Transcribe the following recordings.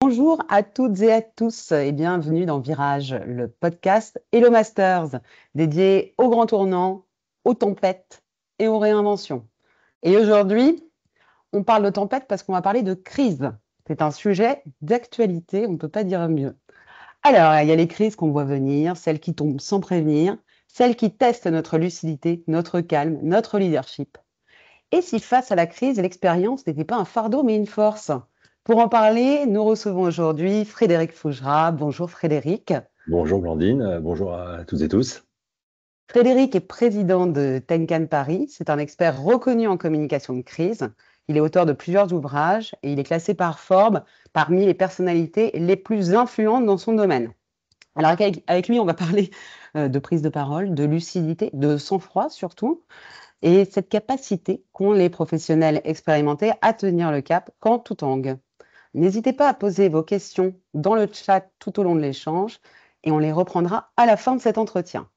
Bonjour à toutes et à tous et bienvenue dans Virage, le podcast Hello Masters, dédié aux grands tournants, aux tempêtes et aux réinventions. Et aujourd'hui, on parle de tempête parce qu'on va parler de crise. C'est un sujet d'actualité, on ne peut pas dire mieux. Alors, il y a les crises qu'on voit venir, celles qui tombent sans prévenir, celles qui testent notre lucidité, notre calme, notre leadership. Et si face à la crise, l'expérience n'était pas un fardeau mais une force? Pour en parler, nous recevons aujourd'hui Frédéric Fougerat. Bonjour Frédéric. Bonjour Blandine, bonjour à toutes et tous. Frédéric est président de Tenkan Paris. C'est un expert reconnu en communication de crise. Il est auteur de plusieurs ouvrages et il est classé par Forbes parmi les personnalités les plus influentes dans son domaine. Alors avec lui, on va parler de prise de parole, de lucidité, de sang-froid surtout, et cette capacité qu'ont les professionnels expérimentés à tenir le cap quand tout tangue. N'hésitez pas à poser vos questions dans le chat tout au long de l'échange et on les reprendra à la fin de cet entretien.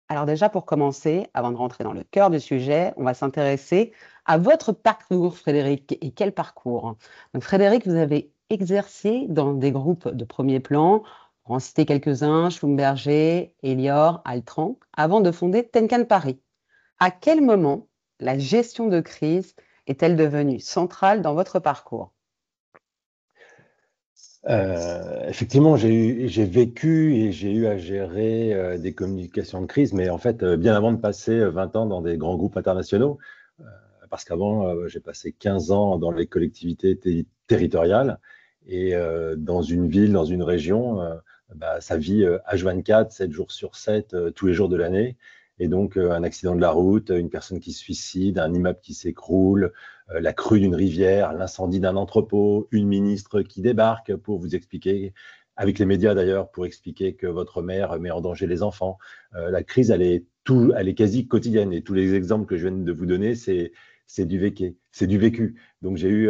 Alors déjà, pour commencer, avant de rentrer dans le cœur du sujet, on va s'intéresser à votre parcours, Frédéric. Et quel parcours? Donc, Frédéric, vous avez exercé dans des groupes de premier plan, pour en citer quelques-uns, Schlumberger, Elior, Altran, avant de fonder Tenkan Paris. À quel moment la gestion de crise est-elle devenue centrale dans votre parcours? Effectivement, j'ai vécu et j'ai eu à gérer des communications de crise, mais en fait, bien avant de passer 20 ans dans des grands groupes internationaux, euh, parce qu'avant, j'ai passé 15 ans dans les collectivités territoriales et dans une ville, dans une région, ça vit H24, 7 jours sur 7, tous les jours de l'année. Et donc, un accident de la route, une personne qui se suicide, un immeuble qui s'écroule, la crue d'une rivière, l'incendie d'un entrepôt, une ministre qui débarque pour vous expliquer, avec les médias d'ailleurs, pour expliquer que votre mère met en danger les enfants. La crise, elle est quasi quotidienne. Et tous les exemples que je viens de vous donner, c'est du vécu. C'est du vécu. Donc j'ai eu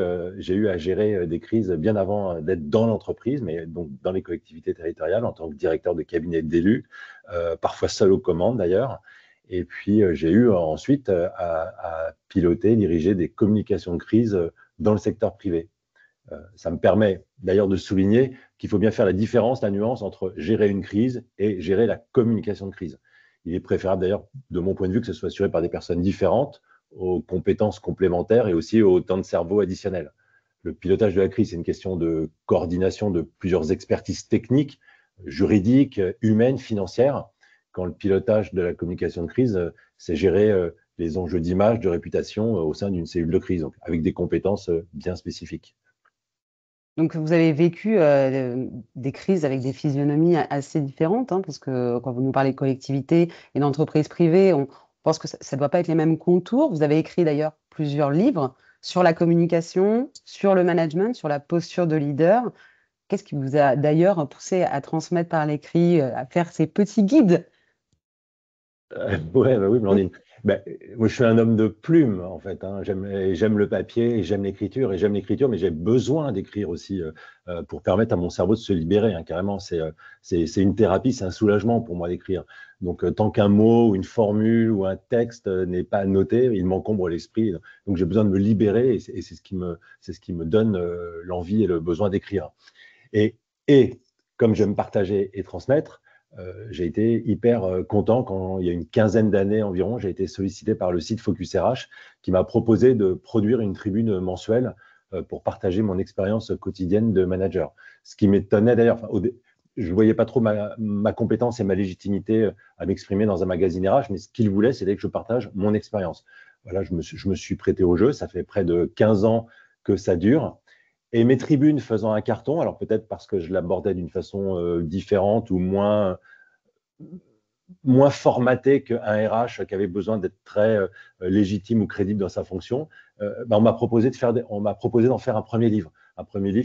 à gérer des crises bien avant d'être dans l'entreprise, mais donc dans les collectivités territoriales en tant que directeur de cabinet d'élus, parfois seul aux commandes d'ailleurs. Et puis, j'ai eu ensuite à piloter, diriger des communications de crise dans le secteur privé. Ça me permet d'ailleurs de souligner qu'il faut bien faire la différence, la nuance entre gérer une crise et gérer la communication de crise. Il est préférable d'ailleurs, de mon point de vue, que ce soit assuré par des personnes différentes, aux compétences complémentaires et aussi au temps de cerveau additionnel. Le pilotage de la crise, c'est une question de coordination de plusieurs expertises techniques, juridiques, humaines, financières, quand le pilotage de la communication de crise, c'est gérer les enjeux d'image, de réputation au sein d'une cellule de crise, donc avec des compétences bien spécifiques. Donc, vous avez vécu des crises avec des physionomies assez différentes, hein, parce que quand vous nous parlez de collectivité et d'entreprise privée, on pense que ça ne doit pas être les mêmes contours. Vous avez écrit d'ailleurs plusieurs livres sur la communication, sur le management, sur la posture de leader. Qu'est-ce qui vous a d'ailleurs poussé à transmettre par l'écrit, à faire ces petits guides? Ouais, bah oui, Blandine. Moi, je suis un homme de plume, en fait. Hein. J'aime le papier, et j'aime l'écriture, mais j'ai besoin d'écrire aussi pour permettre à mon cerveau de se libérer. Hein, carrément, c'est une thérapie, c'est un soulagement pour moi d'écrire. Donc, tant qu'un mot ou une formule ou un texte n'est pas noté, il m'encombre l'esprit. Donc, j'ai besoin de me libérer, et c'est ce qui me donne l'envie et le besoin d'écrire. Et, et comme j'aime partager et transmettre, j'ai été hyper content quand, il y a une quinzaine d'années environ, j'ai été sollicité par le site Focus RH qui m'a proposé de produire une tribune mensuelle pour partager mon expérience quotidienne de manager. Ce qui m'étonnait d'ailleurs, je ne voyais pas trop ma compétence et ma légitimité à m'exprimer dans un magazine RH, mais ce qu'il voulait, c'était que je partage mon expérience. Voilà, je me suis prêté au jeu, ça fait près de 15 ans que ça dure. Et mes tribunes faisant un carton, alors peut-être parce que je l'abordais d'une façon différente ou moins formatée qu'un RH qui avait besoin d'être très légitime ou crédible dans sa fonction, on m'a proposé d'en faire un premier livre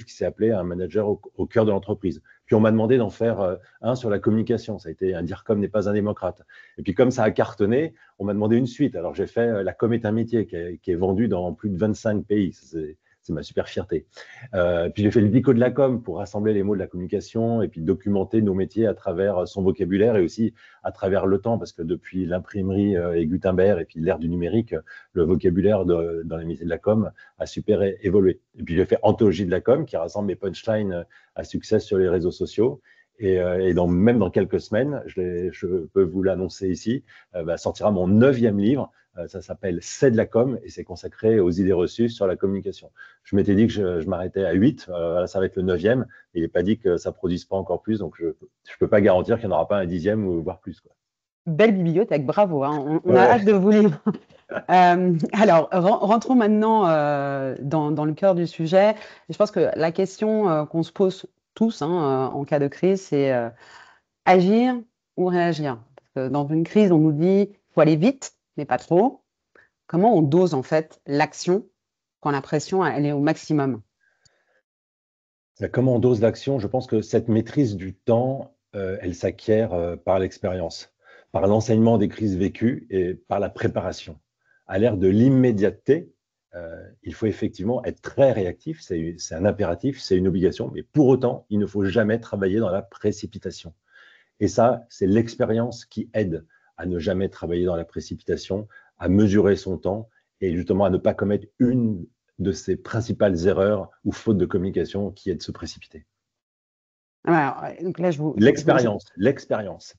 qui s'est appelé Un manager au cœur de l'entreprise. Puis on m'a demandé d'en faire un sur la communication. Ça a été un dire comme n'est pas un démocrate. Et puis comme ça a cartonné, on m'a demandé une suite. Alors j'ai fait La com est un métier qui est vendu dans plus de 25 pays. c'est ma super fierté. Puis j'ai fait le dico de la com pour rassembler les mots de la communication et puis documenter nos métiers à travers son vocabulaire et aussi à travers le temps, parce que depuis l'imprimerie et Gutenberg et puis l'ère du numérique, le vocabulaire dans les métiers de la com a super évolué. Et puis j'ai fait Anthologie de la com qui rassemble mes punchlines à succès sur les réseaux sociaux. Et même dans quelques semaines, je peux vous l'annoncer ici, sortira mon 9e livre. Ça s'appelle C'est de la com et c'est consacré aux idées reçues sur la communication. Je m'étais dit que je m'arrêtais à 8, ça va être le 9e. Il n'est pas dit que ça ne produise pas encore plus, donc je ne peux pas garantir qu'il n'y en aura pas un 10e ou voire plus, quoi. Belle bibliothèque, bravo, hein. On a Ouais. hâte de vous lire. Alors, rentrons maintenant dans le cœur du sujet. Je pense que la question qu'on se pose tous en cas de crise, c'est agir ou réagir. Parce que dans une crise, on nous dit qu'il faut aller vite, mais pas trop. Comment on dose en fait l'action quand la pression elle est au maximum? Comment on dose l'action? Je pense que cette maîtrise du temps, elle s'acquiert par l'expérience, par l'enseignement des crises vécues et par la préparation. À l'ère de l'immédiateté, il faut effectivement être très réactif, c'est un impératif, c'est une obligation, mais pour autant, il ne faut jamais travailler dans la précipitation. Et ça, c'est l'expérience qui aide à ne jamais travailler dans la précipitation, à mesurer son temps et justement à ne pas commettre une de ces principales erreurs ou fautes de communication qui est de se précipiter. Alors, donc là, L'expérience.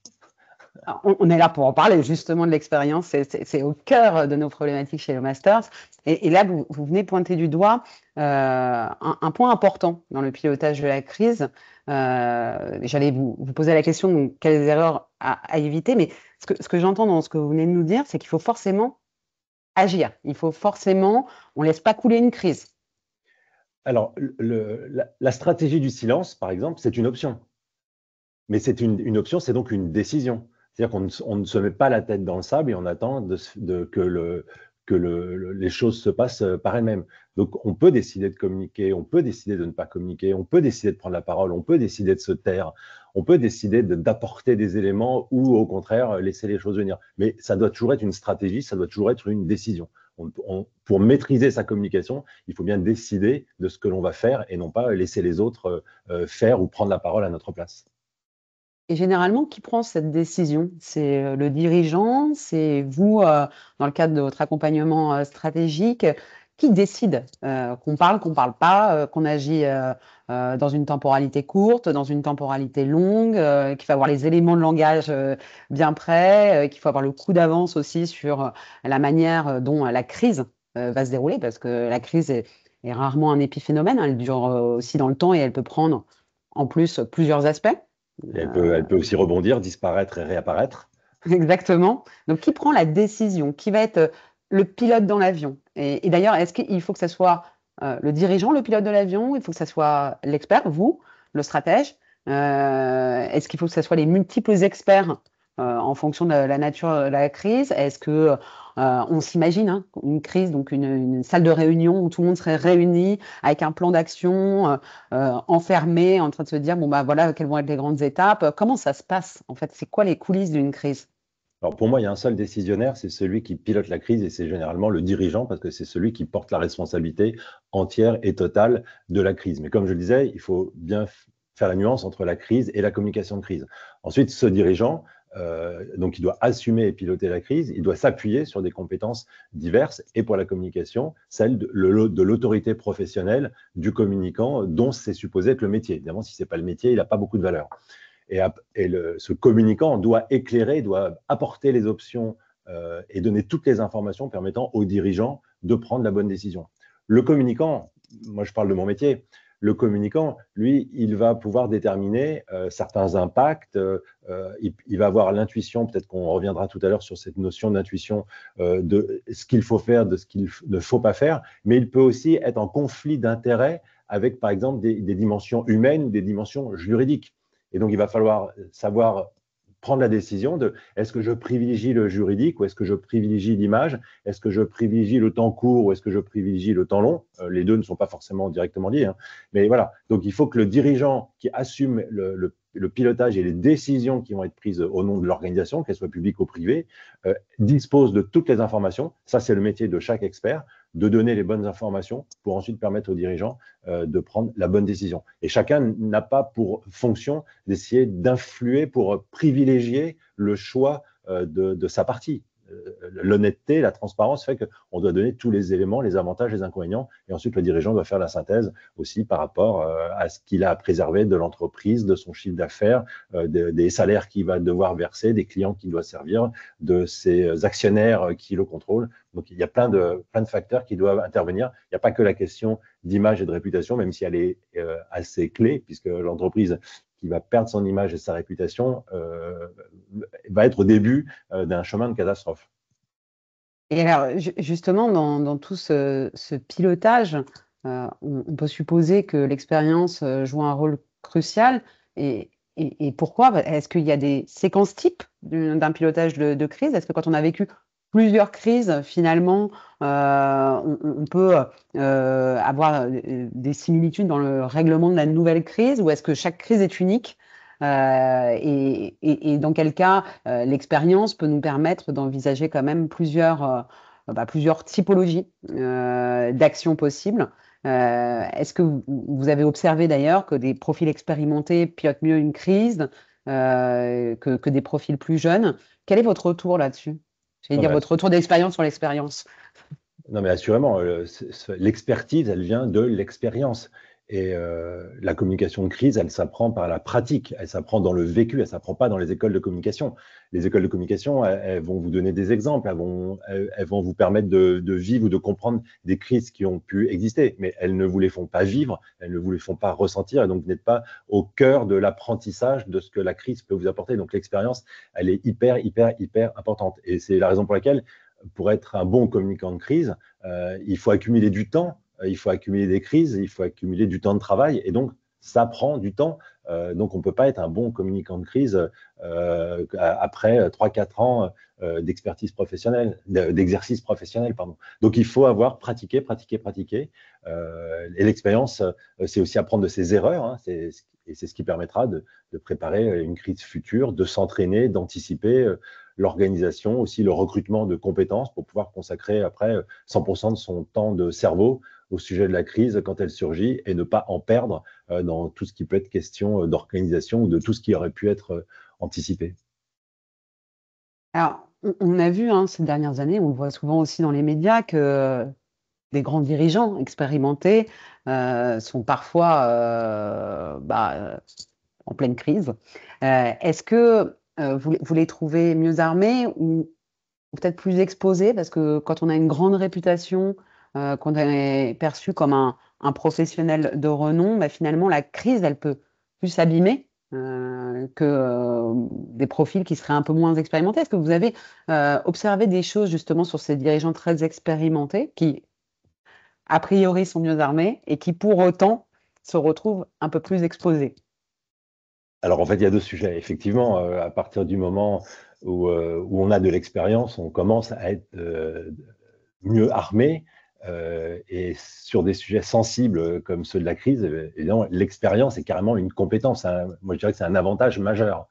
On est là pour en parler justement de l'expérience, c'est au cœur de nos problématiques chez HelloMasters. Et là, vous venez pointer du doigt un point important dans le pilotage de la crise. J'allais vous poser la question de quelles erreurs à éviter, mais ce que j'entends dans ce que vous venez de nous dire, c'est qu'il faut forcément agir. Il faut forcément, on ne laisse pas couler une crise. Alors, la stratégie du silence, par exemple, c'est une option. Mais c'est une option, c'est donc une décision. C'est-à-dire qu'on ne se met pas la tête dans le sable et on attend que les choses se passent par elles-mêmes. Donc, on peut décider de communiquer, on peut décider de ne pas communiquer, on peut décider de prendre la parole, on peut décider de se taire, on peut décider d'apporter des éléments ou au contraire laisser les choses venir. Mais ça doit toujours être une stratégie, ça doit toujours être une décision. Pour maîtriser sa communication, il faut bien décider de ce que l'on va faire et non pas laisser les autres faire ou prendre la parole à notre place. Et généralement, qui prend cette décision? C'est le dirigeant, c'est vous, dans le cadre de votre accompagnement stratégique, qui décide qu'on parle pas, qu'on agit dans une temporalité courte, dans une temporalité longue, qu'il faut avoir les éléments de langage bien prêts, qu'il faut avoir le coup d'avance aussi sur la manière dont la crise va se dérouler, parce que la crise est rarement un épiphénomène, hein, elle dure aussi dans le temps et elle peut prendre en plus plusieurs aspects. Et elle peut aussi rebondir, disparaître et réapparaître. Exactement. Donc, qui prend la décision? Qui va être le pilote dans l'avion? Et d'ailleurs, est-ce qu'il faut que ce soit le dirigeant, le pilote de l'avion? Il faut que ce soit l'expert, vous, le stratège? Est-ce qu'il faut que ce soit les multiples experts en fonction de la nature de la crise? Est-ce que on s'imagine une crise, donc une salle de réunion où tout le monde serait réuni avec un plan d'action, enfermé, en train de se dire bon bah voilà quelles vont être les grandes étapes. Comment ça se passe en fait? C'est quoi les coulisses d'une crise? Alors pour moi, il y a un seul décisionnaire, c'est celui qui pilote la crise et c'est généralement le dirigeant parce que c'est celui qui porte la responsabilité entière et totale de la crise. Mais comme je le disais, il faut bien faire la nuance entre la crise et la communication de crise. Ensuite, ce dirigeant, donc il doit assumer et piloter la crise, il doit s'appuyer sur des compétences diverses et pour la communication, celle de l'autorité professionnelle du communicant dont c'est supposé être le métier. Évidemment, si ce n'est pas le métier, il n'a pas beaucoup de valeur. Ce communicant doit éclairer, doit apporter les options et donner toutes les informations permettant aux dirigeants de prendre la bonne décision. Le communicant, moi je parle de mon métier, le communicant, lui, il va pouvoir déterminer certains impacts, il va avoir l'intuition, peut-être qu'on reviendra tout à l'heure sur cette notion d'intuition, de ce qu'il faut faire, de ce qu'il ne faut pas faire, mais il peut aussi être en conflit d'intérêts avec, par exemple, des dimensions humaines ou des dimensions juridiques. Et donc, il va falloir savoir prendre la décision de est-ce que je privilégie le juridique ou est-ce que je privilégie l'image? Est-ce que je privilégie le temps court ou est-ce que je privilégie le temps long? Les deux ne sont pas forcément directement liés. Mais voilà, donc il faut que le dirigeant qui assume le pilotage et les décisions qui vont être prises au nom de l'organisation, qu'elles soient publiques ou privées, dispose de toutes les informations. Ça, c'est le métier de chaque expert. de donner les bonnes informations pour ensuite permettre aux dirigeants de prendre la bonne décision. Et chacun n'a pas pour fonction d'essayer d'influer pour privilégier le choix de sa partie. L'honnêteté, la transparence fait qu'on doit donner tous les éléments, les avantages, les inconvénients, et ensuite le dirigeant doit faire la synthèse aussi par rapport à ce qu'il a à préserver de l'entreprise, de son chiffre d'affaires, des salaires qu'il va devoir verser, des clients qu'il doit servir, de ses actionnaires qui le contrôlent. Donc il y a plein de facteurs qui doivent intervenir. Il n'y a pas que la question d'image et de réputation, même si elle est assez clé, puisque l'entreprise qui va perdre son image et sa réputation va être au début d'un chemin de catastrophe. Et alors, justement, dans tout ce pilotage, on peut supposer que l'expérience joue un rôle crucial. Et pourquoi? Est-ce qu'il y a des séquences types d'un pilotage de crise? Est-ce que quand on a vécu plusieurs crises, finalement, on peut avoir des similitudes dans le règlement de la nouvelle crise? Ou est-ce que chaque crise est unique? Et dans quel cas l'expérience peut nous permettre d'envisager quand même plusieurs typologies d'actions possibles. Est-ce que vous avez observé d'ailleurs que des profils expérimentés pilotent mieux une crise que des profils plus jeunes? Quel est votre retour là-dessus? J'allais dire votre retour d'expérience sur l'expérience. Non, mais assurément, l'expertise, elle vient de l'expérience. Et la communication de crise, elle s'apprend par la pratique, elle s'apprend dans le vécu, elle ne s'apprend pas dans les écoles de communication. Les écoles de communication, elles vont vous donner des exemples, elles vont vous permettre de vivre ou de comprendre des crises qui ont pu exister, mais elles ne vous les font pas vivre, elles ne vous les font pas ressentir, et donc vous n'êtes pas au cœur de l'apprentissage de ce que la crise peut vous apporter. Donc l'expérience, elle est hyper, hyper, hyper importante. Et c'est la raison pour laquelle, pour être un bon communicant de crise, il faut accumuler du temps, il faut accumuler des crises, il faut accumuler du temps de travail, et donc ça prend du temps. Donc on ne peut pas être un bon communicant de crise après 3-4 ans d'expertise professionnelle, d'exercice professionnel, pardon. Donc il faut avoir pratiqué, pratiqué, pratiqué. Et l'expérience, c'est aussi apprendre de ses erreurs, hein, et c'est ce qui permettra de préparer une crise future, de s'entraîner, d'anticiper l'organisation, aussi le recrutement de compétences pour pouvoir consacrer après 100% de son temps de cerveau au sujet de la crise quand elle surgit et ne pas en perdre dans tout ce qui peut être question d'organisation ou de tout ce qui aurait pu être anticipé. Alors, on a vu ces dernières années, on le voit souvent aussi dans les médias, que des grands dirigeants expérimentés sont parfois en pleine crise. Est-ce que vous les trouvez mieux armés ou peut-être plus exposés? Parce que quand on a une grande réputation, qu'on est perçu comme un professionnel de renom, finalement, la crise, elle peut plus abîmer que des profils qui seraient un peu moins expérimentés. Est-ce que vous avez observé des choses justement sur ces dirigeants très expérimentés qui, a priori, sont mieux armés et qui, pour autant, se retrouvent un peu plus exposés? Alors en fait, il y a deux sujets. Effectivement, à partir du moment où on a de l'expérience, on commence à être mieux armé. Et sur des sujets sensibles comme ceux de la crise, évidemment, l'expérience est carrément une compétence, hein. Moi, je dirais que c'est un avantage majeur.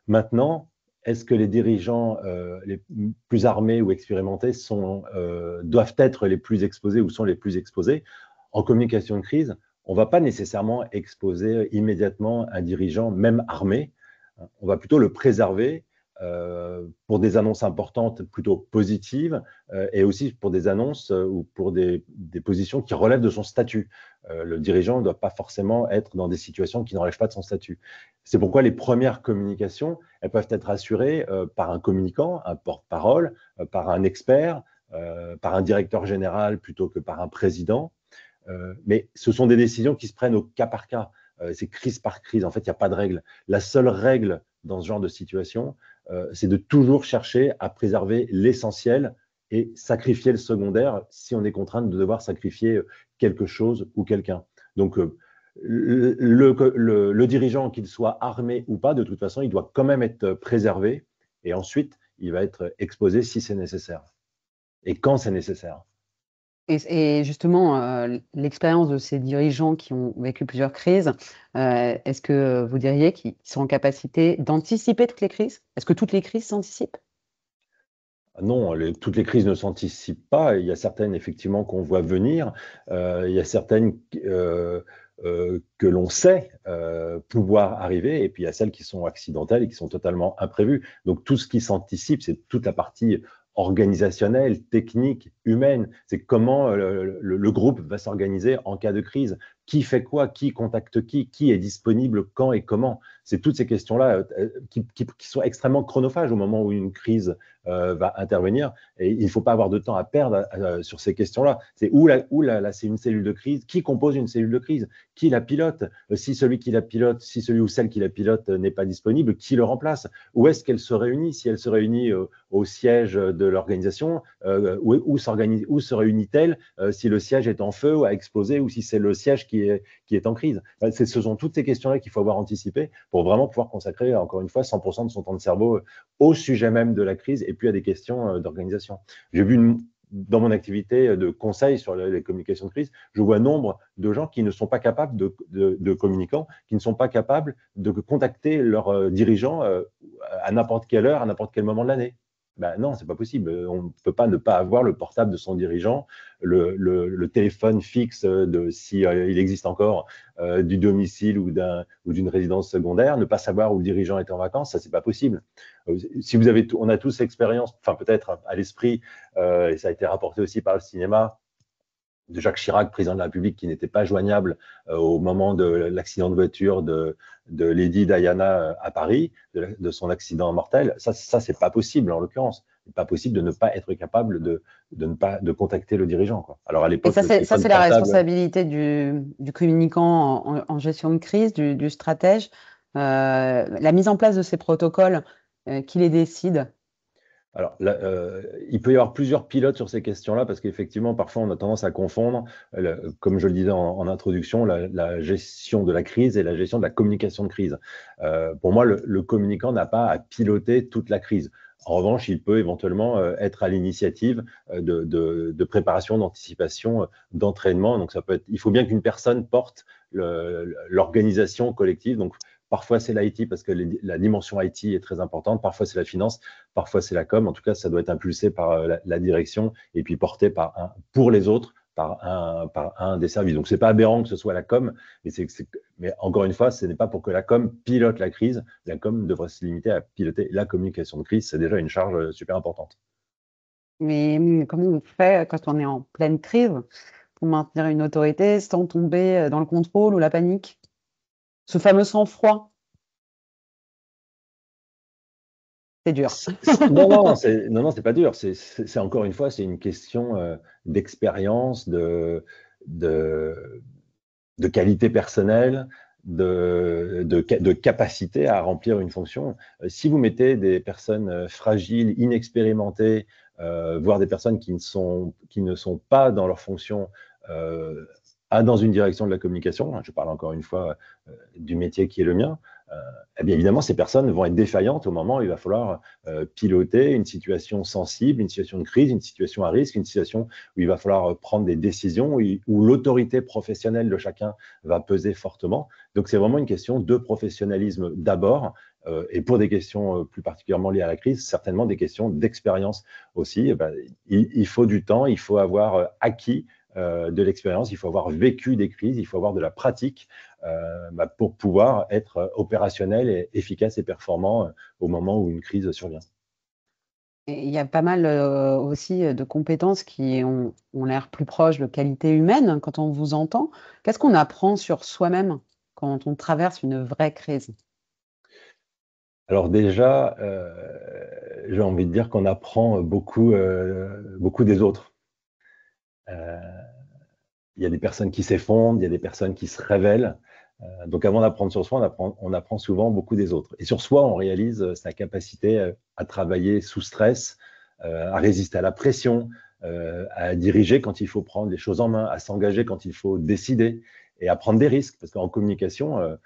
Maintenant, est-ce que les dirigeants les plus armés ou expérimentés doivent être les plus exposés ou sont les plus exposés? En communication de crise, on ne va pas nécessairement exposer immédiatement un dirigeant, même armé. On va plutôt le préserver pour des annonces importantes plutôt positives et aussi pour des annonces ou pour des positions qui relèvent de son statut. Le dirigeant ne doit pas forcément être dans des situations qui ne relèvent pas de son statut. C'est pourquoi les premières communications, elles peuvent être assurées par un communicant, un porte-parole, par un expert, par un directeur général plutôt que par un président. Mais ce sont des décisions qui se prennent au cas par cas. C'est crise par crise. En fait, il n'y a pas de règle. La seule règle dans ce genre de situation, c'est de toujours chercher à préserver l'essentiel et sacrifier le secondaire si on est contraint de devoir sacrifier quelque chose ou quelqu'un. Donc, le dirigeant, qu'il soit armé ou pas, de toute façon, il doit quand même être préservé et ensuite, il va être exposé si c'est nécessaire et quand c'est nécessaire. Et justement, l'expérience de ces dirigeants qui ont vécu plusieurs crises, est-ce que vous diriez qu'ils sont en capacité d'anticiper toutes les crises? Est-ce que toutes les crises s'anticipent? Non, toutes les crises ne s'anticipent pas. Il y a certaines, effectivement, qu'on voit venir. Il y a certaines que l'on sait pouvoir arriver. Et puis, il y a celles qui sont accidentelles et qui sont totalement imprévues. Donc, tout ce qui s'anticipe, c'est toute la partie organisationnelle, technique, humaine. C'est comment le groupe va s'organiser en cas de crise. Qui fait quoi? Qui contacte qui est disponible quand et comment? C'est toutes ces questions-là qui sont extrêmement chronophages au moment où une crise va intervenir. Et il ne faut pas avoir de temps à perdre sur ces questions-là. C'est c'est une cellule de crise. Qui compose une cellule de crise? Qui la pilote? Si celui qui la pilote, si celui ou celle qui la pilote n'est pas disponible, qui le remplace? Où est-ce qu'elle se réunit? Si elle se réunit au siège de l'organisation, où se réunit-elle si le siège est en feu ou a explosé ou si c'est le siège qui est en crise? Ce sont toutes ces questions-là qu'il faut avoir anticipées pour vraiment pouvoir consacrer, encore une fois, 100% de son temps de cerveau au sujet même de la crise et puis à des questions d'organisation. J'ai vu dans mon activité de conseil sur les communications de crise, je vois nombre de gens qui ne sont pas capables de communicants, qui ne sont pas capables de contacter leurs dirigeants à n'importe quelle heure, à n'importe quel moment de l'année. Ben non, c'est pas possible. On ne peut pas ne pas avoir le portable de son dirigeant, le téléphone fixe si il existe encore du domicile ou d'une résidence secondaire, ne pas savoir où le dirigeant est en vacances, ça c'est pas possible. Si on a tous l'expérience, enfin peut-être à l'esprit, et ça a été rapporté aussi par le cinéma, de Jacques Chirac, président de la République, qui n'était pas joignable au moment de l'accident de voiture de Lady Diana à Paris, de son accident mortel. Ça c'est pas possible en l'occurrence. C'est pas possible de ne pas être capable de contacter le dirigeant, quoi. Alors à Et l'époque, ça, le c'est téléphone la portable. responsabilité du communicant en gestion de crise, du stratège. La mise en place de ces protocoles, qui les décide? Alors, là, il peut y avoir plusieurs pilotes sur ces questions-là parce qu'effectivement, parfois, on a tendance à confondre, comme je le disais en introduction, la gestion de la crise et la gestion de la communication de crise. Pour moi, le communicant n'a pas à piloter toute la crise. En revanche, il peut éventuellement être à l'initiative de préparation, d'anticipation, d'entraînement. Donc, il faut bien qu'une personne porte l'organisation collective. Donc, parfois, c'est l'IT parce que la dimension IT est très importante. Parfois, c'est la finance. Parfois, c'est la com. En tout cas, ça doit être impulsé par la direction et puis porté pour les autres par un des services. Donc, c'est pas aberrant que ce soit la com, mais encore une fois, ce n'est pas pour que la com pilote la crise. La com devrait se limiter à piloter la communication de crise. C'est déjà une charge super importante. Mais comment on fait quand on est en pleine crise pour maintenir une autorité sans tomber dans le contrôle ou la panique? Ce fameux sang-froid, c'est dur. Non, non, c'est pas dur. Encore une fois, c'est une question d'expérience, de, de qualité personnelle, de capacité à remplir une fonction. Si vous mettez des personnes fragiles, inexpérimentées, voire des personnes qui ne sont pas dans leur fonction, euh, dans une direction de la communication, je parle encore une fois du métier qui est le mien, eh bien évidemment, ces personnes vont être défaillantes au moment où il va falloir piloter une situation sensible, une situation de crise, une situation à risque, une situation où il va falloir prendre des décisions, où l'autorité professionnelle de chacun va peser fortement. Donc c'est vraiment une question de professionnalisme d'abord, et pour des questions plus particulièrement liées à la crise, certainement des questions d'expérience aussi. Eh ben, il faut du temps, il faut avoir acquis de l'expérience, il faut avoir vécu des crises, il faut avoir de la pratique pour pouvoir être opérationnel et efficace et performant au moment où une crise survient. Et il y a pas mal aussi de compétences qui ont l'air plus proches de qualité humaine quand on vous entend. Qu'est-ce qu'on apprend sur soi-même quand on traverse une vraie crise? Alors déjà, j'ai envie de dire qu'on apprend beaucoup, beaucoup des autres. Euh, il y a des personnes qui s'effondrent, il y a des personnes qui se révèlent. Donc avant d'apprendre sur soi, on apprend souvent beaucoup des autres. Et sur soi, on réalise sa capacité à travailler sous stress, à résister à la pression, à diriger quand il faut prendre les choses en main, à s'engager quand il faut décider et à prendre des risques. Parce qu'en communication,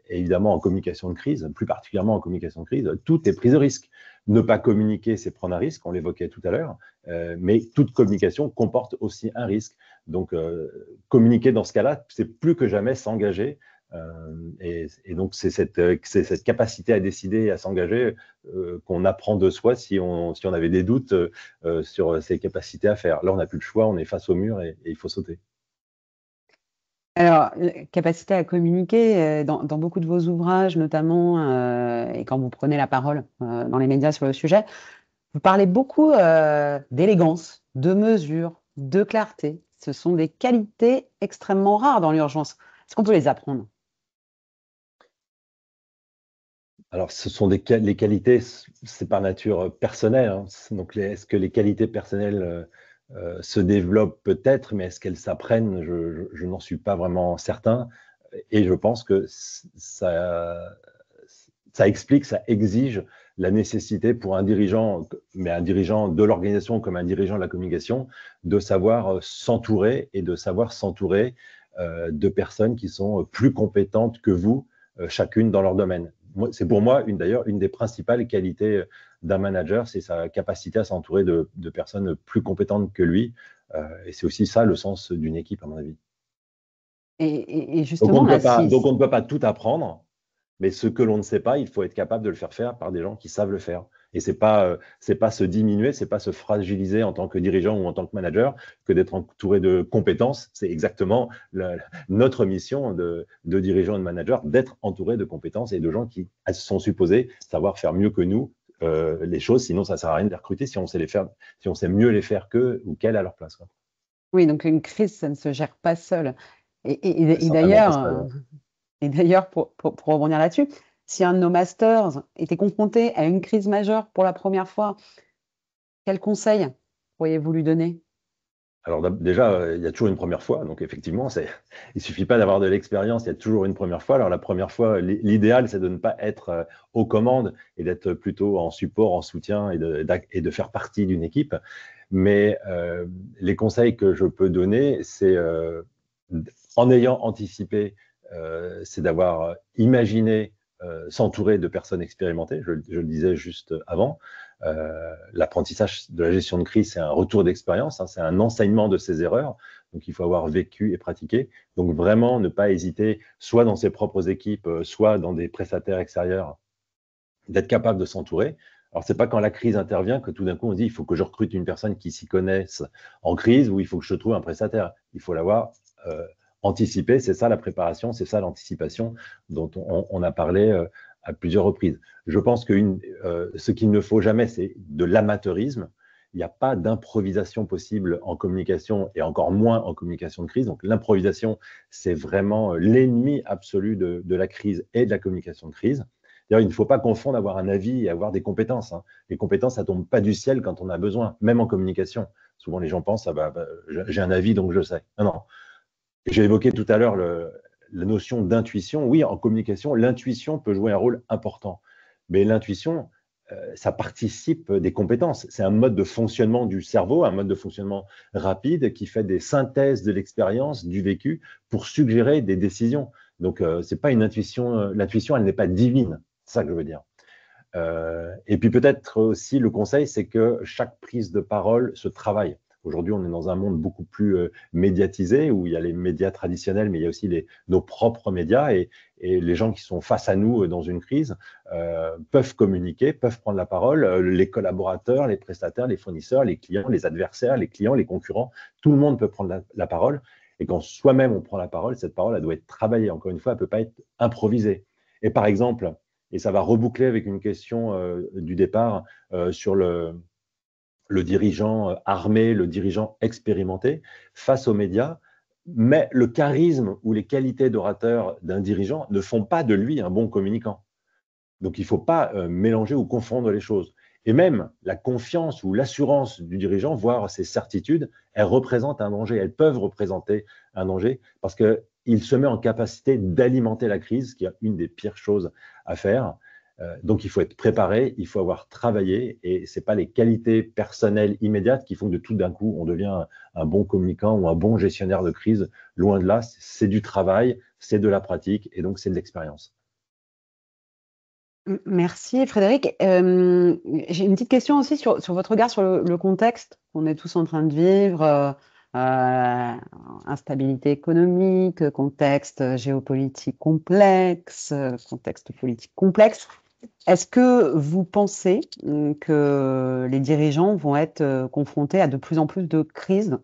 évidemment en communication de crise, plus particulièrement en communication de crise, tout est prise de risque. Ne pas communiquer, c'est prendre un risque, on l'évoquait tout à l'heure, mais toute communication comporte aussi un risque. Donc, communiquer dans ce cas-là, c'est plus que jamais s'engager Et donc, c'est cette capacité à décider et à s'engager qu'on apprend de soi si on avait des doutes sur ses capacités à faire. Là, on n'a plus le choix, on est face au mur et il faut sauter. Alors, capacité à communiquer, dans beaucoup de vos ouvrages, notamment, et quand vous prenez la parole dans les médias sur le sujet, vous parlez beaucoup d'élégance, de mesure, de clarté. Ce sont des qualités extrêmement rares dans l'urgence. Est-ce qu'on peut les apprendre? Alors, ce sont les qualités, c'est par nature personnel, hein. Donc, est-ce que les qualités personnelles se développent peut-être, mais est-ce qu'elles s'apprennent? Je n'en suis pas vraiment certain. Et je pense que ça explique, ça exige la nécessité pour un dirigeant, mais un dirigeant de l'organisation comme un dirigeant de la communication, de savoir s'entourer et de savoir s'entourer de personnes qui sont plus compétentes que vous, chacune dans leur domaine. C'est pour moi, d'ailleurs, une des principales qualités d'un manager, c'est sa capacité à s'entourer de personnes plus compétentes que lui. Et c'est aussi ça le sens d'une équipe, à mon avis. Et Donc on justement, ne là, peut pas, si, donc on ne peut pas tout apprendre, mais ce que l'on ne sait pas, il faut être capable de le faire faire par des gens qui savent le faire. Et c'est pas se diminuer, c'est pas se fragiliser en tant que dirigeant ou en tant que manager que d'être entouré de compétences. C'est exactement notre mission de dirigeant et de manager, d'être entouré de compétences et de gens qui sont supposés savoir faire mieux que nous les choses. Sinon, ça sert à rien de les recruter si on sait les faire, si on sait mieux les faire qu'eux ou qu'elles à leur place, quoi. oui, donc une crise, ça ne se gère pas seul. Et, C'est certainement pas ça. et d'ailleurs, pour rebondir là-dessus, si un de nos masters était confronté à une crise majeure pour la première fois, quel conseil pourriez-vous lui donner? Alors déjà, il y a toujours une première fois, donc effectivement, il suffit pas d'avoir de l'expérience, il y a toujours une première fois. Alors la première fois, l'idéal, c'est de ne pas être aux commandes et d'être plutôt en support, en soutien et de faire partie d'une équipe. Mais les conseils que je peux donner, c'est en ayant anticipé, c'est d'avoir imaginé s'entourer de personnes expérimentées. Je le disais juste avant. L'apprentissage de la gestion de crise, c'est un retour d'expérience, hein, c'est un enseignement de ses erreurs. Donc, il faut avoir vécu et pratiqué. Donc, vraiment, ne pas hésiter, soit dans ses propres équipes, soit dans des prestataires extérieurs, d'être capable de s'entourer. Alors, c'est pas quand la crise intervient que tout d'un coup, on dit, il faut que je recrute une personne qui s'y connaisse en crise ou il faut que je trouve un prestataire. Il faut l'avoir anticipé. C'est ça la préparation, c'est ça l'anticipation dont on a parlé à plusieurs reprises. Je pense que ce qu'il ne faut jamais, c'est de l'amateurisme. Il n'y a pas d'improvisation possible en communication et encore moins en communication de crise. Donc, l'improvisation, c'est vraiment l'ennemi absolu de la crise et de la communication de crise. D'ailleurs, il ne faut pas confondre avoir un avis et avoir des compétences, hein. Les compétences, ça ne tombe pas du ciel quand on a besoin, même en communication. Souvent, les gens pensent, ah bah, j'ai un avis, donc je sais. Non, non. J'ai évoqué tout à l'heure la notion d'intuition. Oui, en communication, l'intuition peut jouer un rôle important. Mais l'intuition, ça participe des compétences. C'est un mode de fonctionnement du cerveau, un mode de fonctionnement rapide qui fait des synthèses de l'expérience, du vécu, pour suggérer des décisions. Donc, c'est pas une intuition. L'intuition, elle n'est pas divine. C'est ça que je veux dire. Et puis peut-être aussi le conseil, c'est que chaque prise de parole se travaille. Aujourd'hui, on est dans un monde beaucoup plus médiatisé, où il y a les médias traditionnels, mais il y a aussi nos propres médias, et les gens qui sont face à nous dans une crise peuvent communiquer, peuvent prendre la parole, les collaborateurs, les prestataires, les fournisseurs, les clients, les adversaires, les clients, les concurrents, tout le monde peut prendre la parole. Et quand soi-même on prend la parole, cette parole, elle doit être travaillée. Encore une fois, elle ne peut pas être improvisée. Et par exemple, et ça va reboucler avec une question du départ sur le dirigeant armé, le dirigeant expérimenté face aux médias. Mais le charisme ou les qualités d'orateur d'un dirigeant ne font pas de lui un bon communicant. Donc, il ne faut pas mélanger ou confondre les choses. Et même la confiance ou l'assurance du dirigeant, voire ses certitudes, elles représentent un danger. Elles peuvent représenter un danger parce qu'il se met en capacité d'alimenter la crise, qui est une des pires choses à faire. Donc, il faut être préparé, il faut avoir travaillé, et ce n'est pas les qualités personnelles immédiates qui font que de tout d'un coup, on devient un bon communicant ou un bon gestionnaire de crise. Loin de là, c'est du travail, c'est de la pratique, et donc c'est de l'expérience. Merci Frédéric. J'ai une petite question aussi sur votre regard sur le contexte qu'on est tous en train de vivre. instabilité économique, contexte géopolitique complexe, contexte politique complexe. Est-ce que vous pensez que les dirigeants vont être confrontés à de plus en plus de crises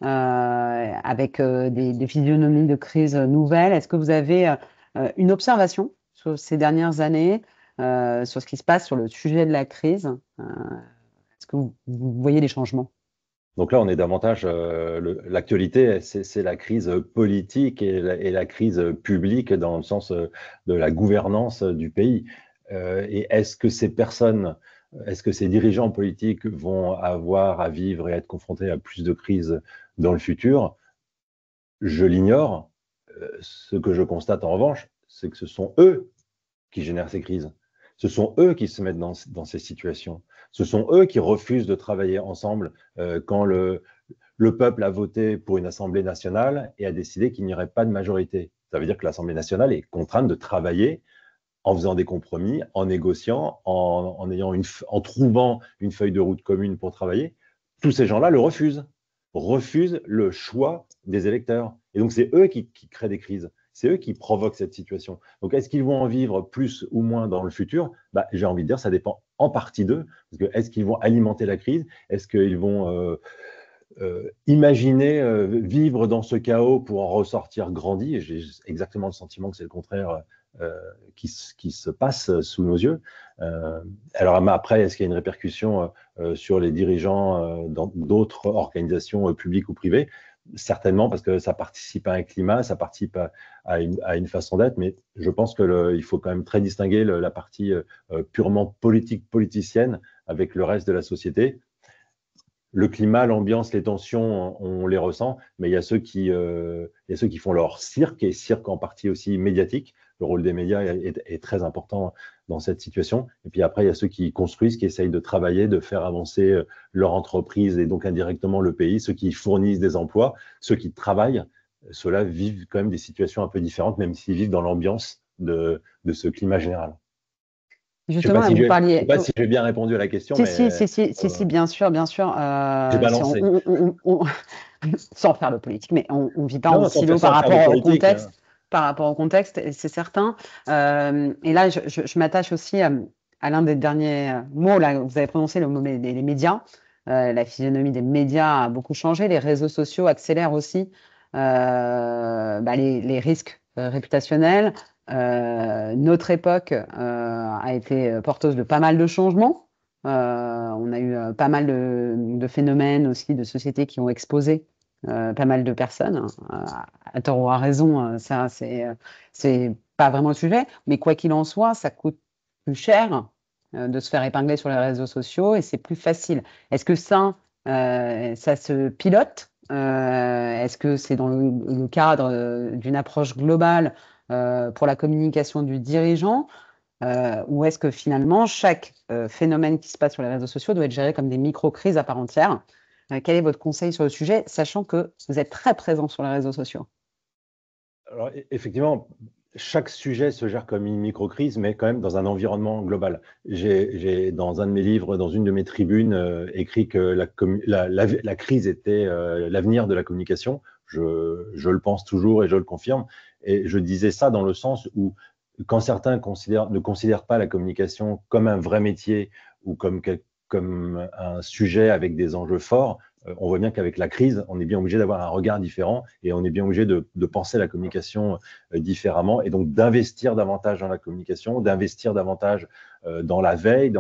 avec des physionomies de crise nouvelles? Est-ce que vous avez une observation sur ces dernières années, sur ce qui se passe sur le sujet de la crise? Est-ce que vous voyez des changements? Donc là, on est davantage, l'actualité, c'est la crise politique et la crise publique dans le sens de la gouvernance du pays. Et est-ce que ces personnes, est-ce que ces dirigeants politiques vont avoir à vivre et être confrontés à plus de crises dans le futur? Je l'ignore. Ce que je constate en revanche, c'est que ce sont eux qui génèrent ces crises. Ce sont eux qui se mettent dans ces situations. Ce sont eux qui refusent de travailler ensemble quand le peuple a voté pour une Assemblée nationale et a décidé qu'il n'y aurait pas de majorité. Ça veut dire que l'Assemblée nationale est contrainte de travailler en faisant des compromis, en négociant, en trouvant une feuille de route commune pour travailler. Tous ces gens-là le refusent le choix des électeurs. Et donc, c'est eux qui créent des crises. C'est eux qui provoquent cette situation. Donc, est-ce qu'ils vont en vivre plus ou moins dans le futur? J'ai envie de dire, ça dépend en partie d'eux. Parce que est-ce qu'ils vont alimenter la crise? Est-ce qu'ils vont imaginer vivre dans ce chaos pour en ressortir grandi? Et j'ai exactement le sentiment que c'est le contraire qui se passe sous nos yeux. Alors après, est-ce qu'il y a une répercussion sur les dirigeants dans d'autres organisations publiques ou privées? Certainement, parce que ça participe à un climat, ça participe à une façon d'être, mais je pense qu'il faut quand même très distinguer la partie purement politique, politicienne avec le reste de la société. Le climat, l'ambiance, les tensions, on les ressent, mais il y a ceux qui font leur cirque, et cirque en partie aussi médiatique. Le rôle des médias est très important dans cette situation. Et puis après, il y a ceux qui construisent, qui essayent de travailler, de faire avancer leur entreprise et donc indirectement le pays, ceux qui fournissent des emplois, ceux qui travaillent. Ceux-là vivent quand même des situations un peu différentes, même s'ils vivent dans l'ambiance de ce climat général. Je ne sais Justement, là, vous sais parliez. pas si j'ai bien répondu à la question, mais Si, bien sûr, bien sûr. j'ai Si balancé. sans faire de politique, mais on ne vit pas en Non, silo sans faire de politique. par rapport au contexte, et c'est certain. Et là, je m'attache aussi à l'un des derniers mots, là, vous avez prononcé le mot les médias. La physionomie des médias a beaucoup changé. Les réseaux sociaux accélèrent aussi les risques réputationnels. Notre époque a été porteuse de pas mal de changements. On a eu pas mal de phénomènes aussi de sociétés qui ont exposé pas mal de personnes, à tort ou à raison, ça c'est pas vraiment le sujet, mais quoi qu'il en soit, ça coûte plus cher de se faire épingler sur les réseaux sociaux et c'est plus facile. Est-ce que ça se pilote? Est-ce que c'est dans le cadre d'une approche globale pour la communication du dirigeant? Ou est-ce que finalement, chaque phénomène qui se passe sur les réseaux sociaux doit être géré comme des micro-crises à part entière? Quel est votre conseil sur le sujet, sachant que vous êtes très présent sur les réseaux sociaux? Alors, effectivement, chaque sujet se gère comme une micro-crise, mais quand même dans un environnement global. J'ai dans un de mes livres, dans une de mes tribunes, écrit que la crise était l'avenir de la communication. Je le pense toujours et je le confirme. Et je disais ça dans le sens où, quand certains ne considèrent pas la communication comme un vrai métier ou comme un sujet avec des enjeux forts, on voit bien qu'avec la crise, on est bien obligé d'avoir un regard différent et on est bien obligé de penser la communication différemment et donc d'investir davantage dans la communication, d'investir davantage dans la veille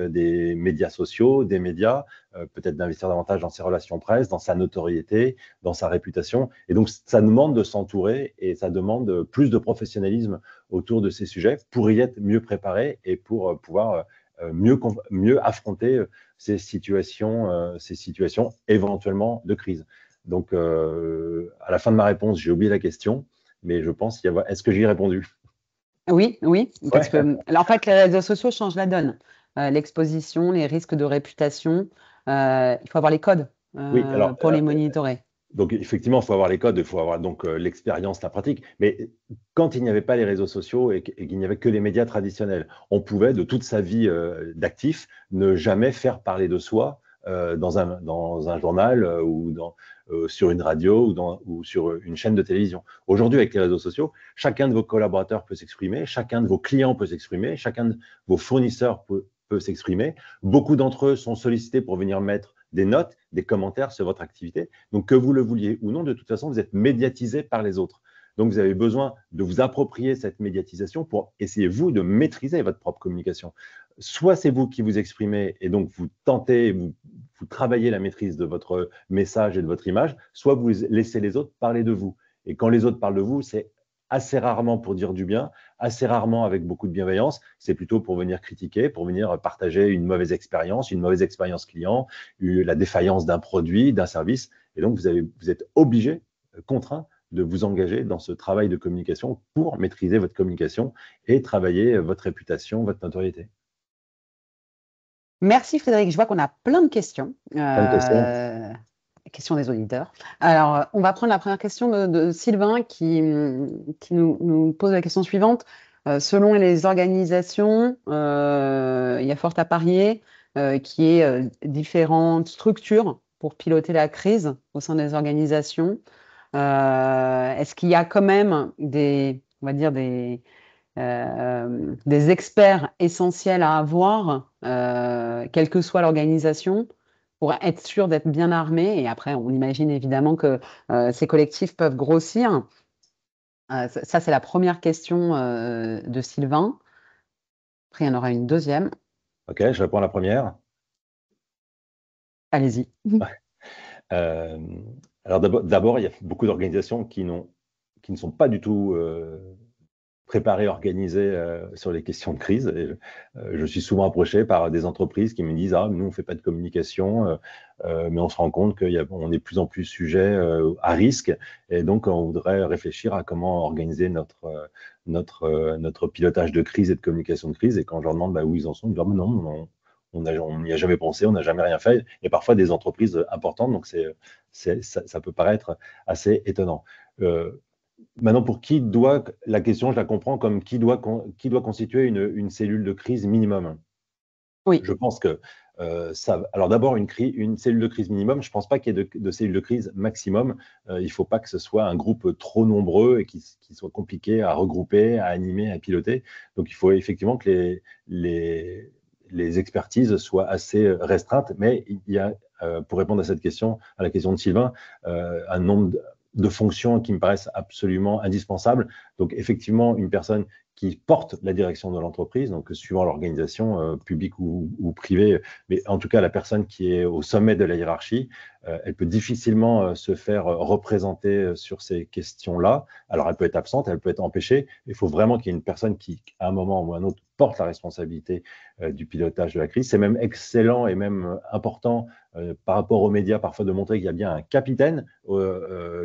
des médias sociaux, des médias, peut-être d'investir davantage dans ses relations presse, dans sa notoriété, dans sa réputation. Et donc, ça demande de s'entourer et ça demande plus de professionnalisme autour de ces sujets pour y être mieux préparé et pour pouvoir mieux affronter ces situations éventuellement de crise. Donc, à la fin de ma réponse, j'ai oublié la question, mais je pense est-ce que j'y ai répondu? Oui, oui, parce Ouais. que en fait, les réseaux sociaux changent la donne. L'exposition, les risques de réputation, il faut avoir les codes Oui, alors, pour les monitorer. donc effectivement, il faut avoir les codes, il faut avoir donc l'expérience, la pratique. Mais quand il n'y avait pas les réseaux sociaux et qu'il n'y avait que les médias traditionnels, on pouvait, de toute sa vie d'actif, ne jamais faire parler de soi dans un journal sur une radio ou sur une chaîne de télévision. Aujourd'hui, avec les réseaux sociaux, chacun de vos collaborateurs peut s'exprimer, chacun de vos clients peut s'exprimer, chacun de vos fournisseurs peut s'exprimer. Beaucoup d'entre eux sont sollicités pour venir mettre des notes, des commentaires sur votre activité. Donc, que vous le vouliez ou non, de toute façon, vous êtes médiatisé par les autres. Donc, vous avez besoin de vous approprier cette médiatisation pour essayer, vous, de maîtriser votre propre communication. Soit c'est vous qui vous exprimez et donc vous tentez, vous travaillez la maîtrise de votre message et de votre image, soit vous laissez les autres parler de vous. Et quand les autres parlent de vous, c'est assez rarement pour dire du bien, assez rarement avec beaucoup de bienveillance, c'est plutôt pour venir critiquer, pour venir partager une mauvaise expérience client, la défaillance d'un produit, d'un service. Et donc, vous êtes obligé, contraint, de vous engager dans ce travail de communication pour maîtriser votre communication et travailler votre réputation, votre notoriété. Merci Frédéric. Je vois qu'on a plein de questions. Plein de questions. Questions des auditeurs. Alors, on va prendre la première question de Sylvain qui nous pose la question suivante. Selon les organisations, il y a fort à parier qu'il y ait différentes structures pour piloter la crise au sein des organisations. Est-ce qu'il y a quand même on va dire des experts essentiels à avoir, quelle que soit l'organisation, pour être sûr d'être bien armé? Et après, on imagine évidemment que ces collectifs peuvent grossir. Ça, c'est la première question de Sylvain. Après, il y en aura une deuxième. Ok, je réponds à la première. Allez-y. Euh, alors d'abord, il y a beaucoup d'organisations qui ne sont pas du tout préparées, organisées sur les questions de crise. Et, je suis souvent approché par des entreprises qui me disent: ah, nous, on ne fait pas de communication, mais on se rend compte qu'on est de plus en plus sujet à risque. Et donc, on voudrait réfléchir à comment organiser notre pilotage de crise et de communication de crise. Et quand je leur demande où ils en sont, ils disent: non, on n'y a jamais pensé, on n'a jamais rien fait. Il y a parfois des entreprises importantes, donc ça peut paraître assez étonnant. Maintenant, la question, je la comprends comme qui doit constituer une cellule de crise minimum. Oui. Je pense que alors d'abord, une cellule de crise minimum, je ne pense pas qu'il y ait de cellule de crise maximum. Il ne faut pas que ce soit un groupe trop nombreux et qui soit compliqué à regrouper, à animer, à piloter. Donc, il faut effectivement que les expertises soient assez restreintes, mais il y a, pour répondre à cette question, à la question de Sylvain, un nombre de fonctions qui me paraissent absolument indispensables. Donc, effectivement, une personne qui porte la direction de l'entreprise, donc suivant l'organisation publique ou privée, mais en tout cas la personne qui est au sommet de la hiérarchie, elle peut difficilement se faire représenter sur ces questions-là. Alors elle peut être absente, elle peut être empêchée, mais il faut vraiment qu'il y ait une personne qui, à un moment ou à un autre, porte la responsabilité du pilotage de la crise. C'est même excellent et même important par rapport aux médias, parfois de montrer qu'il y a bien un capitaine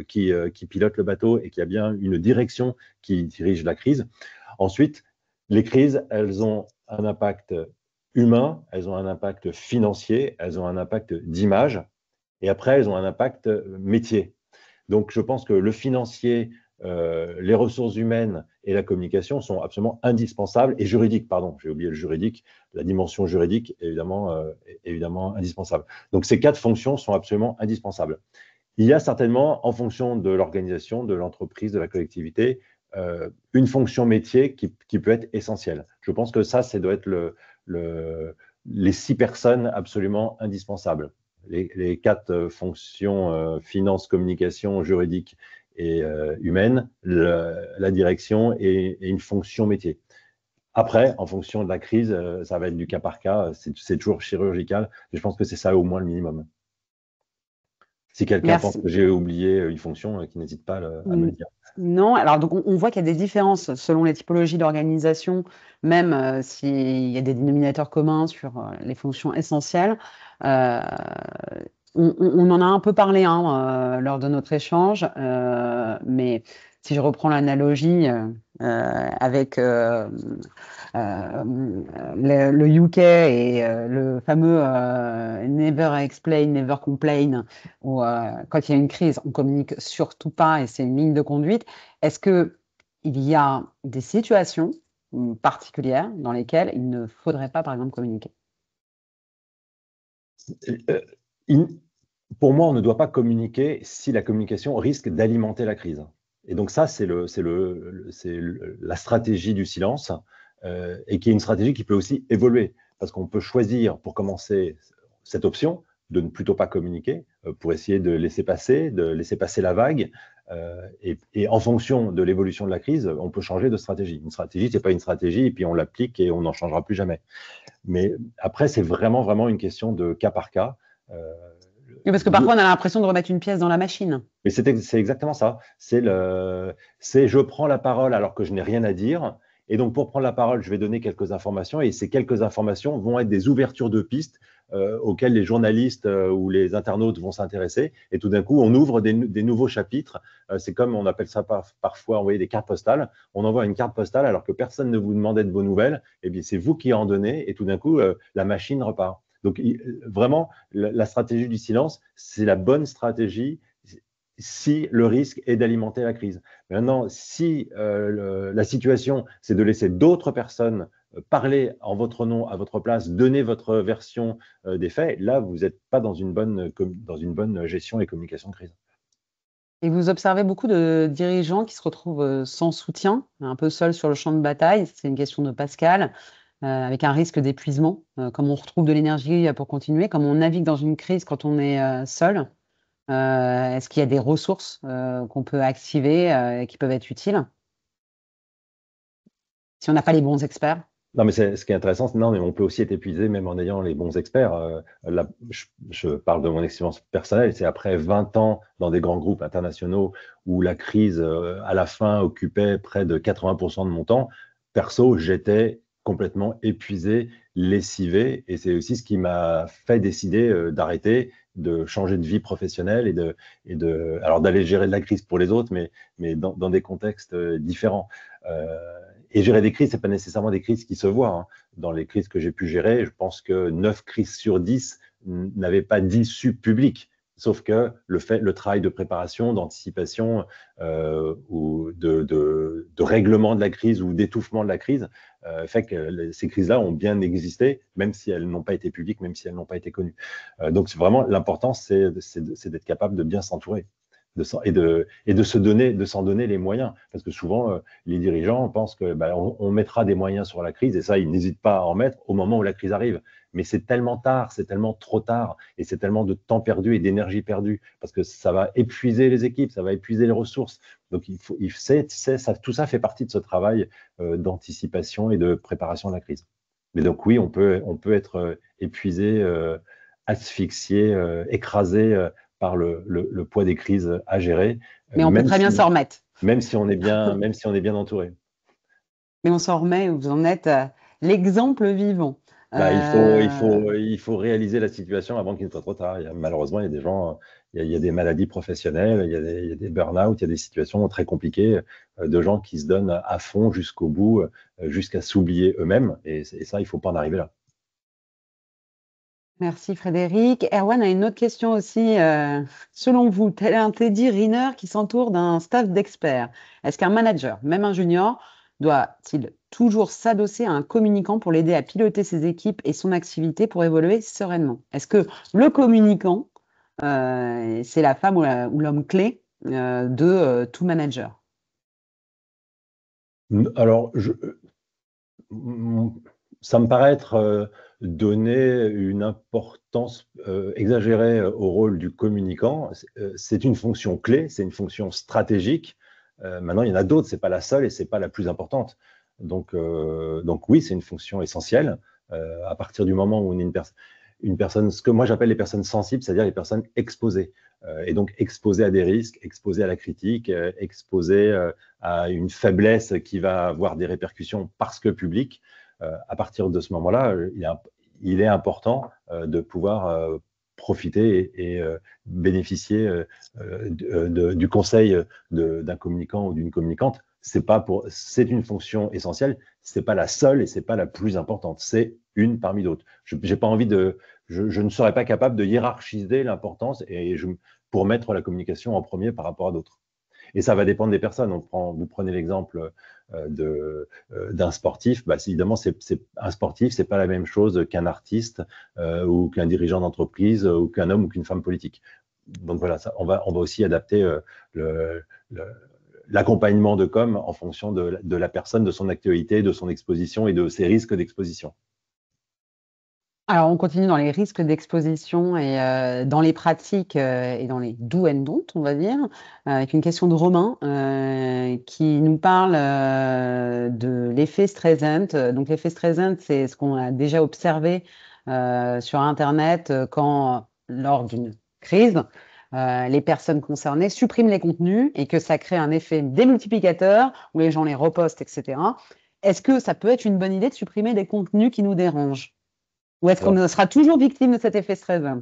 qui pilote le bateau et qu'il y a bien une direction qui dirige la crise. Ensuite, les crises, elles ont un impact humain, elles ont un impact financier, elles ont un impact d'image, et après, elles ont un impact métier. Donc, je pense que le financier, les ressources humaines et la communication sont absolument indispensables, et juridiques, pardon, j'ai oublié le juridique, la dimension juridique est évidemment indispensable. Donc, ces 4 fonctions sont absolument indispensables. Il y a certainement, en fonction de l'organisation, de l'entreprise, de la collectivité, une fonction métier qui peut être essentielle. Je pense que ça doit être les 6 personnes absolument indispensables. Les 4 fonctions, finance, communication, juridique et humaine, la direction et une fonction métier. Après, en fonction de la crise, ça va être du cas par cas, c'est toujours chirurgical, mais je pense que c'est ça au moins le minimum. Si quelqu'un pense que j'ai oublié une fonction, qu'il n'hésite pas à me le dire. Non, alors donc on voit qu'il y a des différences selon les typologies d'organisation, même s'il y a des dénominateurs communs sur les fonctions essentielles. On en a un peu parlé lors de notre échange, mais si je reprends l'analogie avec le UK et le fameux Never explain, never complain, où quand il y a une crise, on communique surtout pas et c'est une ligne de conduite. Est-ce qu'il y a des situations particulières dans lesquelles il ne faudrait pas, par exemple, communiquer? Pour moi, on ne doit pas communiquer si la communication risque d'alimenter la crise. Et donc ça, c'est la stratégie du silence, et qui est une stratégie qui peut aussi évoluer, parce qu'on peut choisir pour commencer cette option de ne plutôt pas communiquer, pour essayer de laisser passer la vague, et en fonction de l'évolution de la crise, on peut changer de stratégie. Une stratégie, c'est pas une stratégie, et puis on l'applique et on n'en changera plus jamais. Mais après, c'est vraiment, vraiment une question de cas par cas. Euh, Oui, parce que parfois, on a l'impression de remettre une pièce dans la machine. Mais c'est exactement ça. C'est je prends la parole alors que je n'ai rien à dire. Et donc, pour prendre la parole, je vais donner quelques informations. Et ces quelques informations vont être des ouvertures de pistes auxquelles les journalistes ou les internautes vont s'intéresser. Et tout d'un coup, on ouvre des nouveaux chapitres. C'est comme on appelle ça parfois envoyer des cartes postales. On envoie une carte postale alors que personne ne vous demandait de vos nouvelles. Eh bien, c'est vous qui en donnez. Et tout d'un coup, la machine repart. Donc, vraiment, la stratégie du silence, c'est la bonne stratégie si le risque est d'alimenter la crise. Maintenant, si la situation, c'est de laisser d'autres personnes parler en votre nom, à votre place, donner votre version des faits, là, vous n'êtes pas dans une bonne gestion et communication de crise. Et vous observez beaucoup de dirigeants qui se retrouvent sans soutien, un peu seuls sur le champ de bataille. C'est une question de Pascal, avec un risque d'épuisement. Comme on retrouve de l'énergie pour continuer, comme on navigue dans une crise quand on est seul. Est-ce qu'il y a des ressources qu'on peut activer et qui peuvent être utiles si on n'a pas les bons experts? Non, mais ce qui est intéressant, non, mais on peut aussi être épuisé même en ayant les bons experts. Là, je parle de mon expérience personnelle. C'est après 20 ans dans des grands groupes internationaux où la crise, à la fin, occupait près de 80% de mon temps. Perso, j'étais complètement épuisé, lessivé. Et c'est aussi ce qui m'a fait décider d'arrêter, de changer de vie professionnelle alors d'aller gérer de la crise pour les autres, mais dans des contextes différents. Euh, et gérer des crises, ce n'est pas nécessairement des crises qui se voient, hein. Dans les crises que j'ai pu gérer, je pense que 9 crises sur 10 n'avaient pas d'issue publique. Sauf que le travail de préparation, d'anticipation ou de règlement de la crise ou d'étouffement de la crise fait que ces crises-là ont bien existé, même si elles n'ont pas été publiques, même si elles n'ont pas été connues. Donc vraiment, l'important, c'est d'être capable de bien s'entourer et de s'en donner les moyens. Parce que souvent, les dirigeants pensent que on mettra des moyens sur la crise, et ça, ils n'hésitent pas à en mettre au moment où la crise arrive. Mais c'est tellement tard, c'est tellement trop tard, et c'est tellement de temps perdu et d'énergie perdue, parce que ça va épuiser les équipes, ça va épuiser les ressources. Donc, tout ça fait partie de ce travail d'anticipation et de préparation de la crise. Mais donc oui, on peut être épuisé, asphyxié, écrasé par le poids des crises à gérer, Mais on peut très bien s'en remettre. même si on est bien entouré. Mais on s'en remet, vous en êtes l'exemple vivant. Il faut réaliser la situation avant qu'il ne soit trop tard. Malheureusement, il y a des gens, il y a des maladies professionnelles, il y a des burn-out, il y a des situations très compliquées de gens qui se donnent à fond jusqu'au bout, jusqu'à s'oublier eux-mêmes. Et ça, il ne faut pas en arriver là. Merci Frédéric. Erwan a une autre question aussi. Selon vous, tel un Teddy Riner qui s'entoure d'un staff d'experts, est-ce qu'un manager, même un junior, doit-il toujours s'adosser à un communicant pour l'aider à piloter ses équipes et son activité pour évoluer sereinement? Est-ce que le communicant, c'est la femme ou l'homme clé de tout manager? Alors, ça me paraît être donner une importance exagérée au rôle du communicant. C'est une fonction clé, c'est une fonction stratégique. Maintenant, il y en a d'autres, c'est pas la seule et c'est pas la plus importante. Donc oui, c'est une fonction essentielle. À partir du moment où on est une personne, ce que moi j'appelle les personnes sensibles, c'est-à-dire les personnes exposées. Et donc exposées à des risques, exposées à la critique, exposées à une faiblesse qui va avoir des répercussions parce que publiques. À partir de ce moment-là, il est important de pouvoir profiter et bénéficier du conseil d'un communicant ou d'une communicante. C'est une fonction essentielle, c'est pas la seule et c'est pas la plus importante. C'est une parmi d'autres. Je ne serais pas capable de hiérarchiser l'importance pour mettre la communication en premier par rapport à d'autres. Et ça va dépendre des personnes. Vous prenez l'exemple d'un sportif. Bah, évidemment, un sportif, c'est pas la même chose qu'un artiste ou qu'un dirigeant d'entreprise ou qu'un homme ou qu'une femme politique. Donc voilà, on va aussi adapter le, le, l'accompagnement de com en fonction de la personne, de son actualité, de son exposition et de ses risques d'exposition. Alors, on continue dans les risques d'exposition et dans les pratiques et dans les do and don't, on va dire, avec une question de Romain qui nous parle de l'effet Streisand. Donc, l'effet Streisand, c'est ce qu'on a déjà observé sur Internet quand, lors d'une crise, les personnes concernées suppriment les contenus et que ça crée un effet démultiplicateur où les gens les repostent, etc. Est-ce que ça peut être une bonne idée de supprimer des contenus qui nous dérangent? Ou est-ce Alors, qu'on sera toujours victime de cet effet Streisand?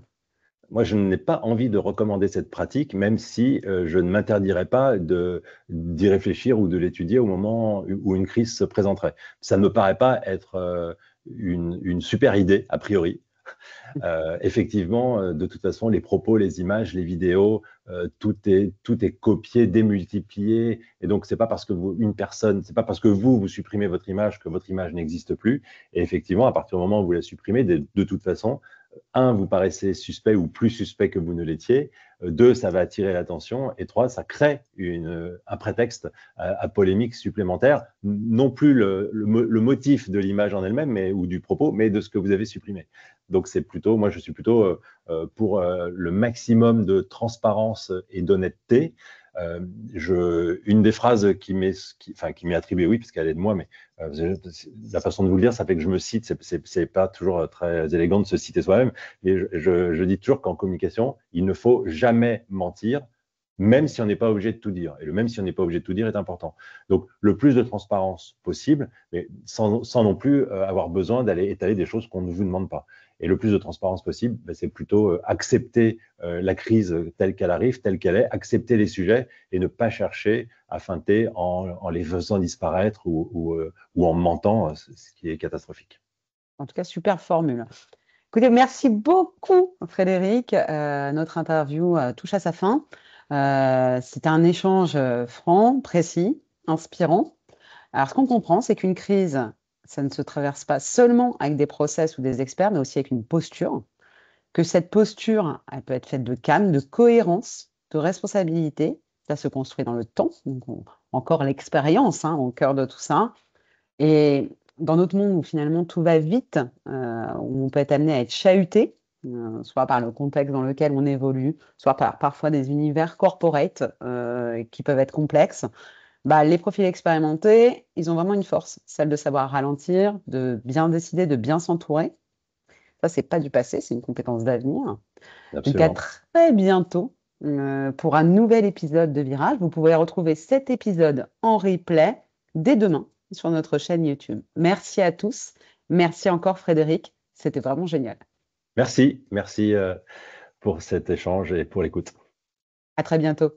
moi, je n'ai pas envie de recommander cette pratique, même si je ne m'interdirais pas d'y réfléchir ou de l'étudier au moment où une crise se présenterait. Ça ne me paraît pas être une super idée, a priori. Effectivement, de toute façon, les propos, les images, les vidéos, tout est copié, démultiplié. Et donc, c'est pas parce que c'est pas parce que vous supprimez votre image que votre image n'existe plus. Et effectivement, à partir du moment où vous la supprimez, de toute façon, un, vous paraissez suspect ou plus suspect que vous ne l'étiez. Deux, ça va attirer l'attention. Et trois, ça crée un prétexte à polémique supplémentaire. Non plus le motif de l'image en elle-même ou du propos, mais de ce que vous avez supprimé. Donc, moi, je suis plutôt pour le maximum de transparence et d'honnêteté. Une des phrases qui m'est attribuée, oui, parce qu'elle est de moi, mais la façon de vous le dire, ça fait que je me cite. C'est pas toujours très élégant de se citer soi-même, mais je dis toujours qu'en communication, il ne faut jamais mentir, même si on n'est pas obligé de tout dire. Et le même si on n'est pas obligé de tout dire est important. Donc, le plus de transparence possible, mais sans non plus avoir besoin d'aller étaler des choses qu'on ne vous demande pas. Et le plus de transparence possible, c'est plutôt accepter la crise telle qu'elle arrive, telle qu'elle est, accepter les sujets et ne pas chercher à feinter en les faisant disparaître ou en mentant, ce qui est catastrophique. En tout cas, super formule. Écoutez, merci beaucoup, Frédéric. Notre interview touche à sa fin. C'était un échange franc, précis, inspirant. Alors, ce qu'on comprend, c'est qu'une crise, ça ne se traverse pas seulement avec des process ou des experts, mais aussi avec une posture. Que cette posture, elle peut être faite de calme, de cohérence, de responsabilité. Ça se construit dans le temps. Donc, encore l'expérience au cœur de tout ça. Et dans notre monde où finalement tout va vite, où on peut être amené à être chahuté, soit par le contexte dans lequel on évolue, soit par parfois des univers corporate qui peuvent être complexes, bah, les profils expérimentés, ils ont vraiment une force, celle de savoir ralentir, de bien décider, de bien s'entourer. Ça, c'est pas du passé, c'est une compétence d'avenir. Donc à Absolument. très bientôt pour un nouvel épisode de Virage. Vous pouvez retrouver cet épisode en replay dès demain sur notre chaîne YouTube. Merci à tous. Merci encore Frédéric. C'était vraiment génial. Merci pour cet échange et pour l'écoute. À très bientôt.